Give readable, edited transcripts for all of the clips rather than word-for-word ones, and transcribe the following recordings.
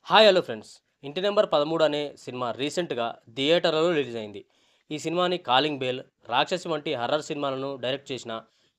Hi hello friends. ఇంటి number 13 అనే cinema రీసెంట్గా థియేటర్లలో రిలీజ్ అయింది. ఈ సినిమాని కాలింగ్ బేల్, రాక్షసి వంటి హర్రర్ సినిమాలను డైరెక్ట్ చేసిన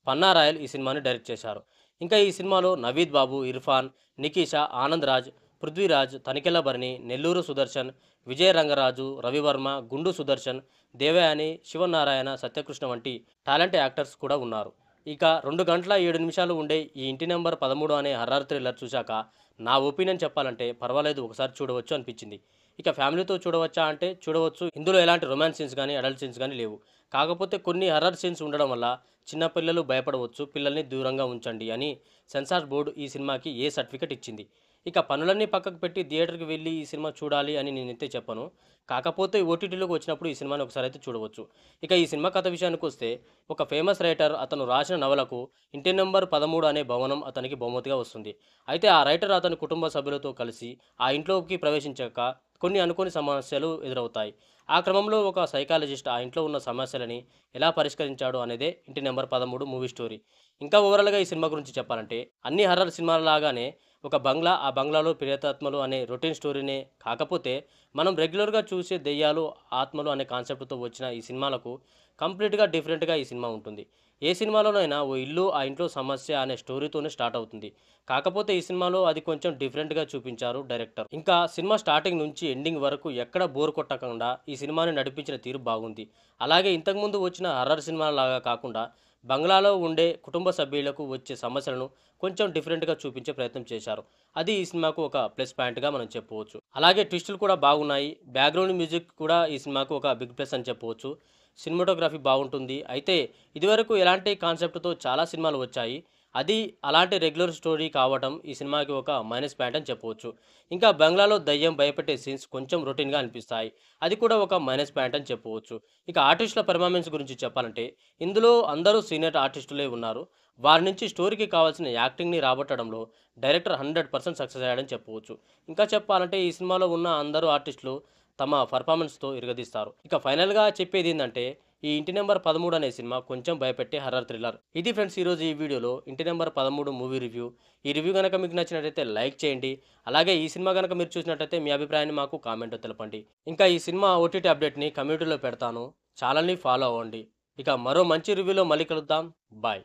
పన్నా రాయల్ ఈ సినిమాని డైరెక్ట్ చేశారు. ఇంకా ఈ సినిమాలో నవీద్ బాబు, ఇర్ఫాన్, నికీషా, ఆనంద్ రాజ్, పృథ్వీరాజ్, తనికెళ్ల భరణి, నెల్లూరు సుదర్శన్, విజయ రంగరాజు, రవివర్మ, గుండు సుదర్శన్, దేవయాని, శివనారాయణ, సత్యకృష్ణ వంటి టాలెంట్ యాక్టర్స్ కూడా ఉన్నారు. ఇక 2 గంటల 7 నిమిషాలు ఉండే ఈ ఇంటి నెంబర్ 13 అనే హర్రర్ థ్రిల్లర్ చూశాక నా ఒపీనియన్ చెప్పాలంటే పర్వాలేదు, ఒకసారి చూడవచ్చు అనిపించింది. ఇక ఫ్యామిలీతో చూడవచ్చా అంటే చూడవచ్చు. ఇందులో ఎలాంటి రొమాన్స్ సీన్స్ కానీ అడల్ట్ సీన్స్ కానీ లేవు. కాకపోతే కొన్ని హర్రర్ సీన్స్ ఉండడం వల్ల చిన్నపిల్లలు భయపడవచ్చు, పిల్లల్ని దూరంగా ఉంచండి అని సెన్సార్ బోర్డు ఈ సినిమాకి ఏ సర్టిఫికెట్ ఇచ్చింది. ఇక పనులన్నీ పక్కకు పెట్టి థియేటర్కి వెళ్ళి ఈ సినిమా చూడాలి అని నేనైతే చెప్పను. కాకపోతే ఓటీటీలోకి వచ్చినప్పుడు ఈ సినిమాని ఒకసారి అయితే చూడవచ్చు. ఇక ఈ సినిమా కథ విషయానికి వస్తే, ఒక ఫేమస్ రైటర్ అతను రాసిన నవలకు ఇంటి నెంబర్ 13 అనే భవనం అతనికి బహుమతిగా వస్తుంది. అయితే ఆ రైటర్ అతని కుటుంబ సభ్యులతో కలిసి ఆ ఇంట్లోకి ప్రవేశించాక కొన్ని అనుకోని సమస్యలు ఎదురవుతాయి. ఆ క్రమంలో ఒక సైకాలజిస్ట్ ఆ ఇంట్లో ఉన్న సమస్యలని ఎలా పరిష్కరించాడు అనేదే ఇంటి నెంబర్ 13 మూవీ స్టోరీ. ఇంకా ఓవరాల్గా ఈ సినిమా గురించి చెప్పాలంటే, అన్ని హర్రర్ సినిమాల లాగానే ఒక బంగ్లా, ఆ బంగ్లాలో ప్రేతాత్మలు అనే రొటీన్ స్టోరీనే. కాకపోతే మనం రెగ్యులర్గా చూసే దెయ్యాలు, ఆత్మలు అనే కాన్సెప్ట్తో వచ్చిన ఈ సినిమాలకు కంప్లీట్గా డిఫరెంట్గా ఈ సినిమా ఉంటుంది. ఏ సినిమాలోనైనా ఓ ఇల్లు, ఆ ఇంట్లో సమస్య అనే స్టోరీతోనే స్టార్ట్ అవుతుంది. కాకపోతే ఈ సినిమాలో అది కొంచెం డిఫరెంట్గా చూపించారు డైరెక్టర్. ఇంకా సినిమా స్టార్టింగ్ నుంచి ఎండింగ్ వరకు ఎక్కడ బోర్ కొట్టకుండా ఈ సినిమాని నడిపించిన తీరు బాగుంది. అలాగే ఇంతకుముందు వచ్చిన హర్రర్ సినిమాల లాగా కాకుండా బంగ్లాలో ఉండే కుటుంబ సభ్యులకు వచ్చే సమస్యలను కొంచెం డిఫరెంట్గా చూపించే ప్రయత్నం చేశారు. అది ఈ సినిమాకు ఒక ప్లస్ పాయింట్గా మనం చెప్పవచ్చు. అలాగే ట్విస్టులు కూడా బాగున్నాయి. బ్యాక్గ్రౌండ్ మ్యూజిక్ కూడా ఈ సినిమాకు ఒక బిగ్ ప్లస్ అని చెప్పవచ్చు. సినిమాటోగ్రఫీ బాగుంటుంది. అయితే ఇదివరకు ఎలాంటి కాన్సెప్ట్తో చాలా సినిమాలు వచ్చాయి. అది అలాంటి రెగ్యులర్ స్టోరీ కావటం ఈ సినిమాకి ఒక మైనస్ పాయింట్ అని చెప్పవచ్చు. ఇంకా బంగ్లాలో దయ్యం భయపెట్టే సీన్స్ కొంచెం రొటీన్గా అనిపిస్తాయి. అది కూడా ఒక మైనస్ పాయింట్ అని చెప్పవచ్చు. ఇక ఆర్టిస్టుల పెర్ఫార్మెన్స్ గురించి చెప్పాలంటే, ఇందులో అందరూ సీనియర్ ఆర్టిస్టులే ఉన్నారు. వారి నుంచి స్టోరీకి కావాల్సిన యాక్టింగ్ని రాబట్టడంలో డైరెక్టర్ 100% సక్సెస్ అయ్యాడని చెప్పవచ్చు. ఇంకా చెప్పాలంటే ఈ సినిమాలో ఉన్న అందరూ ఆర్టిస్టులు తమ పర్ఫార్మెన్స్తో ఇరగదీస్తారు. ఇక ఫైనల్గా చెప్పేది ఏంటంటే, ఈ ఇంటి నెంబర్ 13 అనే సినిమా కొంచెం భయపెట్టే హర్రర్ థ్రిల్లర్. ఇది ఫ్రెండ్స్ ఈరోజు ఈ వీడియోలో ఇంటి నెంబర్ 13 మూవీ రివ్యూ. ఈ రివ్యూ కనుక మీకు నచ్చినట్టయితే లైక్ చేయండి. అలాగే ఈ సినిమా కనుక మీరు చూసినట్టయితే మీ అభిప్రాయాన్ని మాకు కామెంట్లో తెలపండి. ఇంకా ఈ సినిమా ఓటీటీ అప్డేట్ని కమ్యూనిటీలో పెడతాను. ఛానల్ని ఫాలో అవ్వండి. ఇక మరో మంచి రివ్యూలో మళ్ళీ కలుద్దాం. బాయ్.